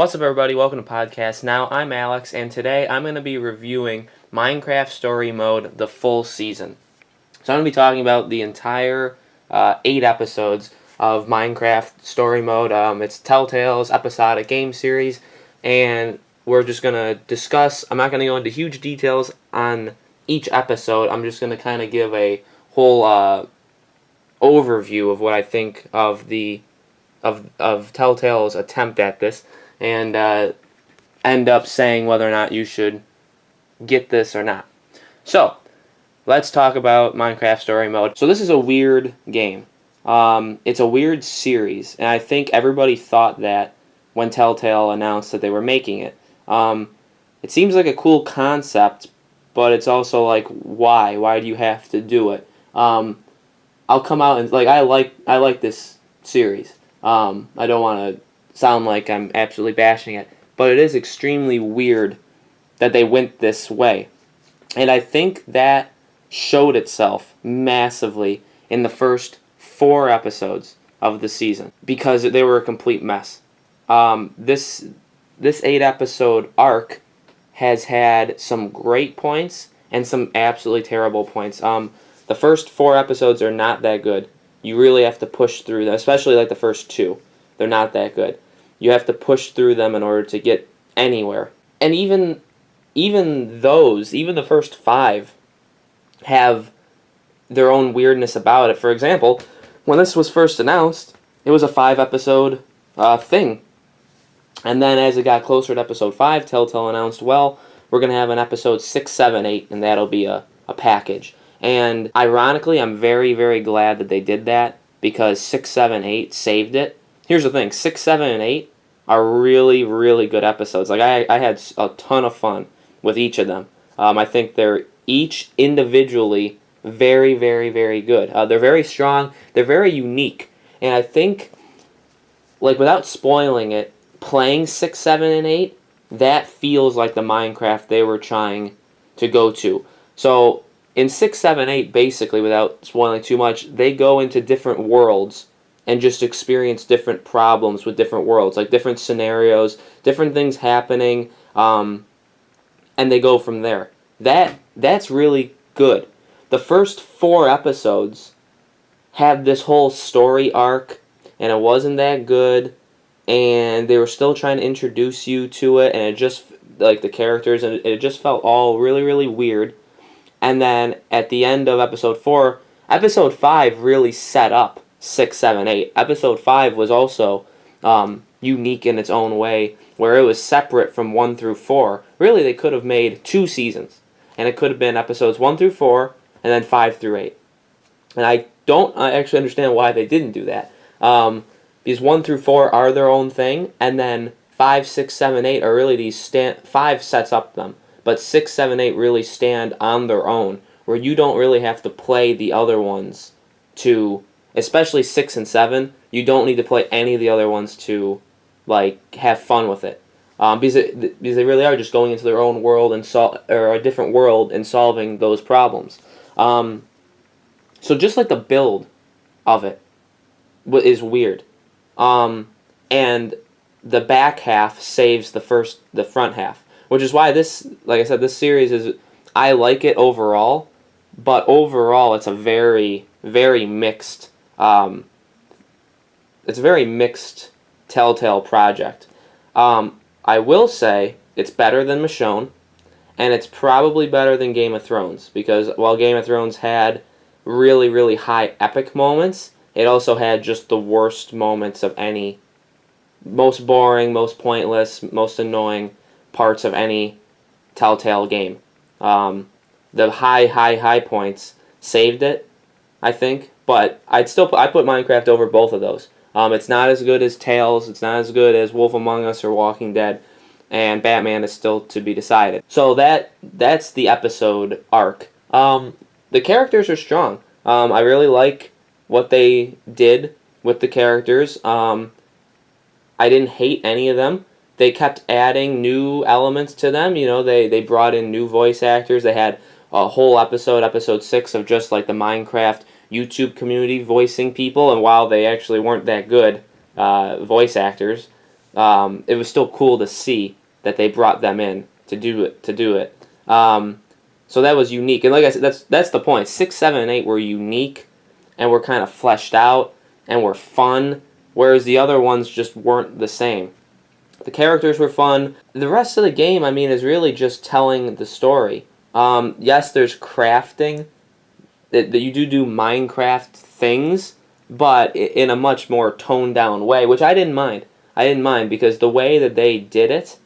What's up, everybody? Welcome to Podcast Now. I'm Alex, and today I'm going to be reviewing Minecraft Story Mode, the full season. So I'm going to be talking about the entire 8 episodes of Minecraft Story Mode. It's Telltale's episodic game series, and we're just going to discuss. I'm not going to go into huge details on each episode. I'm just going to kind of give a whole overview of what I think of of Telltale's attempt at this, and end up saying whether or not you should get this or not. So, let's talk about Minecraft Story Mode. So this is a weird game. It's a weird series, and I think everybody thought that when Telltale announced that they were making it. It seems like a cool concept, but it's also like, why? Why do you have to do it? I'll come out and I like this series. I don't want to sound like I'm absolutely bashing it, but it is extremely weird that they went this way. And I think that showed itself massively in the first 4 episodes of the season, because they were a complete mess. This 8-episode arc has had some great points and some absolutely terrible points. The first 4 episodes are not that good. You really have to push through them, especially like the first 2. They're not that good. You have to push through them in order to get anywhere. And even the first 5 have their own weirdness about it. For example, when this was first announced, it was a 5-episode thing. And then as it got closer to episode 5, Telltale announced, well, we're going to have an episode 6, 7, 8, and that'll be a package. And ironically, I'm very, very glad that they did that, because 6, 7, 8 saved it. Here's the thing, 6, 7, and 8 are really, really good episodes. Like, I had a ton of fun with each of them. I think they're each individually very, very, very good. They're very strong. They're very unique. And I think, like, without spoiling it, playing 6, 7, and 8, that feels like the Minecraft they were trying to go to. So, in 6, 7, 8, basically, without spoiling too much, they go into different worlds and just experience different problems with different worlds, like different scenarios, different things happening, and they go from there. That's really good. The first 4 episodes have this whole story arc, and it wasn't that good, and they were still trying to introduce you to it, and it just, like, the characters, and it just felt all really, really weird. And then at the end of episode 4, episode 5 really set up 6, 7, 8. Episode 5 was also unique in its own way, where it was separate from 1 through 4. Really, they could have made 2 seasons, and it could have been episodes 1 through 4, and then 5 through 8. And I don't actually understand why they didn't do that, because 1 through 4 are their own thing, and then 5, 6, 7, 8 are really these 5 sets up them, but 6, 7, 8 really stand on their own, where you don't really have to play the other ones to, especially 6 and 7, you don't need to play any of the other ones to, like, have fun with it. Because they really are just going into their own world or a different world and solving those problems. So just like the build of it is weird. And the back half saves the front half. Which is why this, like I said, this series is, I like it overall, but overall it's a very, very mixed, it's a very mixed Telltale project. I will say it's better than Michonne, and it's probably better than Game of Thrones, because while Game of Thrones had really, really high epic moments, it also had just the worst moments of any, most boring, most pointless, most annoying parts of any Telltale game. The high points saved it, I think, but I put Minecraft over both of those. It's not as good as Tales, it's not as good as Wolf Among Us or Walking Dead, and Batman is still to be decided. So that's the episode arc. The characters are strong. I really like what they did with the characters. I didn't hate any of them. They kept adding new elements to them. You know, they brought in new voice actors. They had a whole episode 6, of just like the Minecraft YouTube community voicing people, and while they actually weren't that good voice actors, it was still cool to see that they brought them in to do it. So that was unique, and like I said, that's the point. 6, 7, and 8 were unique, and were kind of fleshed out, and were fun, whereas the other ones just weren't the same. The characters were fun. The rest of the game, I mean, is really just telling the story. Yes, there's crafting. That you do Minecraft things, but in a much more toned down way, which I didn't mind. I didn't mind because the way that they did it,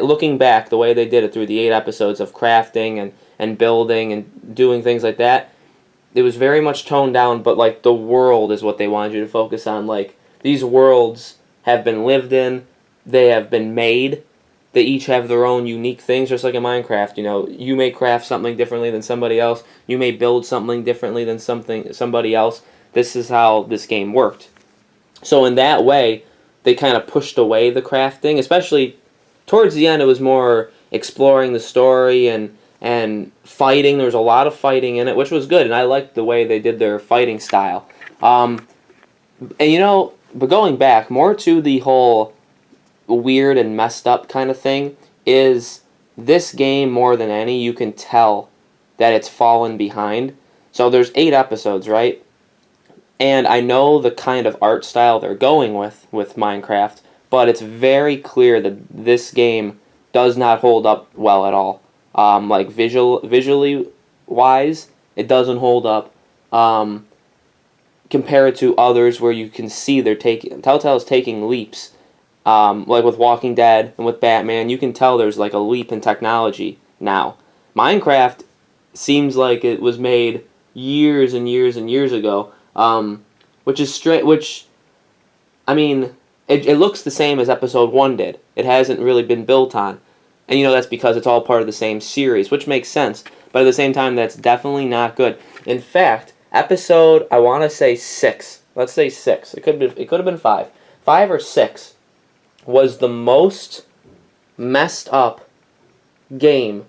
looking back, the way they did it through the 8 episodes of crafting and building and doing things like that, it was very much toned down, but like the world is what they wanted you to focus on. Like, these worlds have been lived in, they have been made, they each have their own unique things, just like in Minecraft. You know, you may craft something differently than somebody else, you may build something differently than somebody else. This is how this game worked. So in that way, they kind of pushed away the crafting, especially towards the end. It was more exploring the story and fighting. There was a lot of fighting in it, which was good, and I liked the way they did their fighting style. But going back more to the whole weird and messed up kind of thing, is this game, more than any, you can tell that it's fallen behind. So there's 8 episodes, right? And I know the kind of art style they're going with Minecraft, but it's very clear that this game does not hold up well at all. Like visually wise, it doesn't hold up. Compared to others where you can see Telltale's taking leaps. Like with Walking Dead and with Batman, you can tell there's like a leap in technology now. Minecraft seems like it was made years and years and years ago, which is straight. Which, I mean, it looks the same as Episode 1 did. It hasn't really been built on, and that's because it's all part of the same series, which makes sense. But at the same time, that's definitely not good. In fact, Episode, I want to say 6. Let's say 6. It could have been 5. 5 or 6 was the most messed up game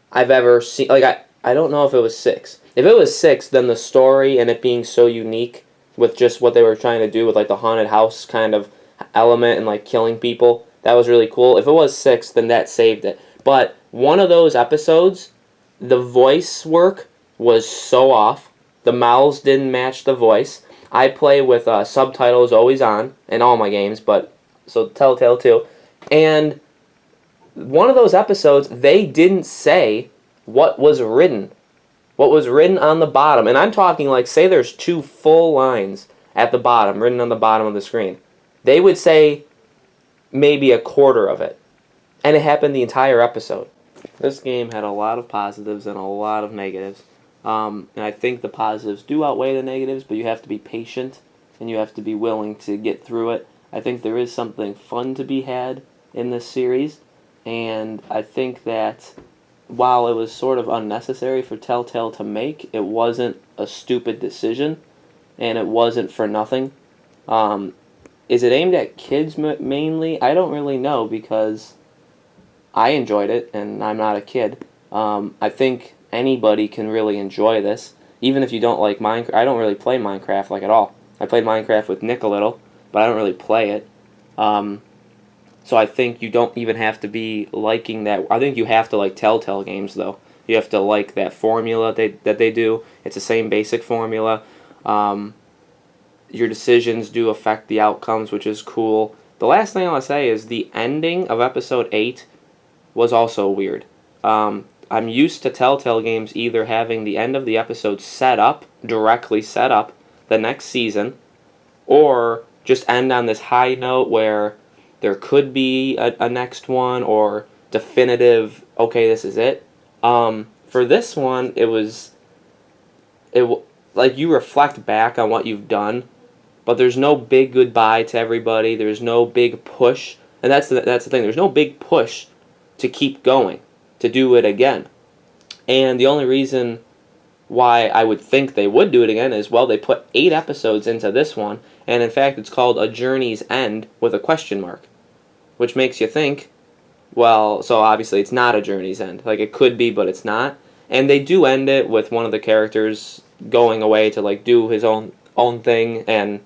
I've ever seen. Like, I don't know if it was 6. If it was 6, then the story and it being so unique with just what they were trying to do with like the haunted house kind of element and like killing people, that was really cool. If it was 6, then that saved it. But one of those episodes, the voice work was so off. The mouths didn't match the voice. I play with subtitles always on in all my games, but so Telltale too. And one of those episodes, they didn't say what was written on the bottom. And I'm talking like, say there's 2 full lines at the bottom, written on the bottom of the screen. They would say maybe a quarter of it. And it happened the entire episode. This game had a lot of positives and a lot of negatives. And I think the positives do outweigh the negatives, but you have to be patient and you have to be willing to get through it. I think there is something fun to be had in this series, and I think that while it was sort of unnecessary for Telltale to make, it wasn't a stupid decision, and it wasn't for nothing. Is it aimed at kids mainly? I don't really know, because I enjoyed it, and I'm not a kid. I think anybody can really enjoy this, even if you don't like Minecraft. I don't really play Minecraft like at all. I played Minecraft with Nick a little, but I don't really play it. So I think you don't even have to be liking that. I think you have to like Telltale games, though. You have to like that formula that they do. It's the same basic formula. Your decisions do affect the outcomes, which is cool. The last thing I want to say is the ending of Episode 8 was also weird. I'm used to Telltale games either having the end of the episode directly set up the next season, or just end on this high note where there could be a next one, or definitive, okay, this is it. For this one, like you reflect back on what you've done, but there's no big goodbye to everybody. There's no big push, and that's the thing. There's no big push to keep going, to do it again. And the only reason why I would think they would do it again is, well, they put 8 episodes into this one, and in fact it's called A Journey's End with a question mark, which makes you think, well, so obviously it's not a journey's end. Like, it could be, but it's not. And they do end it with one of the characters going away to like do his own thing and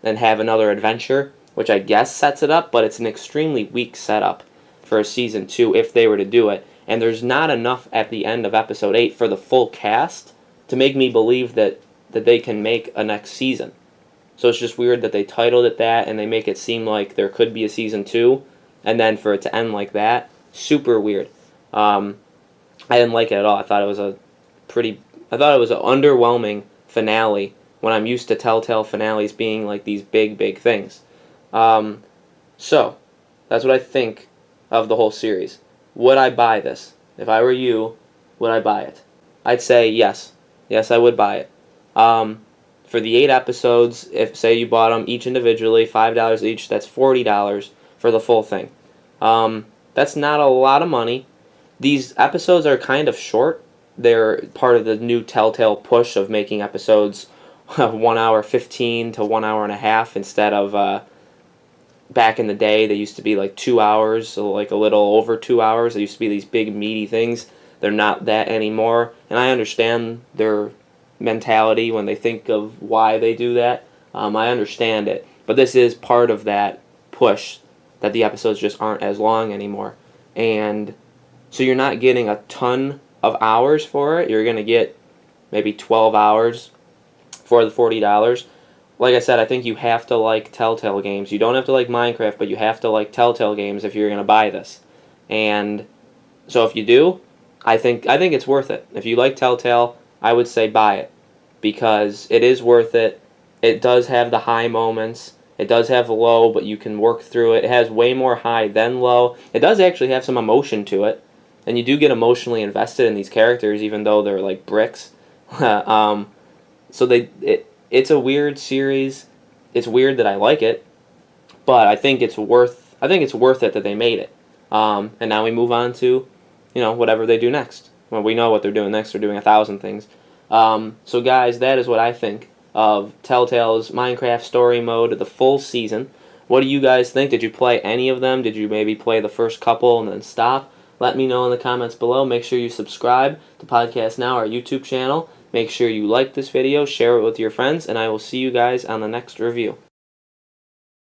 have another adventure. which I guess sets it up, but it's an extremely weak setup for a season 2 if they were to do it. And there's not enough at the end of episode 8 for the full cast to make me believe that they can make a next season. So it's just weird that they titled it that and they make it seem like there could be a season 2, and then for it to end like that, super weird. I didn't like it at all. I thought it was an underwhelming finale when I'm used to Telltale finales being like these big, big things. So, that's what I think of the whole series. Would I buy this? If I were you, would I buy it? I'd say yes. Yes, I would buy it. For the 8 episodes, if say you bought them each individually, $5 each, that's $40 for the full thing. That's not a lot of money. These episodes are kind of short. They're part of the new Telltale push of making episodes 1 hour 15 to 1 hour and a half instead of back in the day they used to be like 2 hours, so like a little over 2 hours. They used to be these big meaty things. They're not that anymore, and I understand their mentality when they think of why they do that. I understand it, but this is part of that push that the episodes just aren't as long anymore, and so you're not getting a ton of hours for it. You're going to get maybe 12 hours for the $40. Like I said, I think you have to like Telltale games. You don't have to like Minecraft, but you have to like Telltale games if you're going to buy this. And so if you do, I think it's worth it. If you like Telltale, I would say buy it because it is worth it. It does have the high moments. It does have low, but you can work through it. It has way more high than low. It does actually have some emotion to it. And you do get emotionally invested in these characters, even though they're like bricks. So it's a weird series. It's weird that I like it, but I think it's worth it that they made it. And now we move on to, whatever they do next. Well, we know what they're doing next. They're doing 1,000 things. So guys, that is what I think of Telltale's Minecraft Story Mode, the full season. What do you guys think? Did you play any of them? Did you maybe play the first couple and then stop? Let me know in the comments below. Make sure you subscribe to Podcast Now, our YouTube channel. Make sure you like this video, share it with your friends, and I will see you guys on the next review.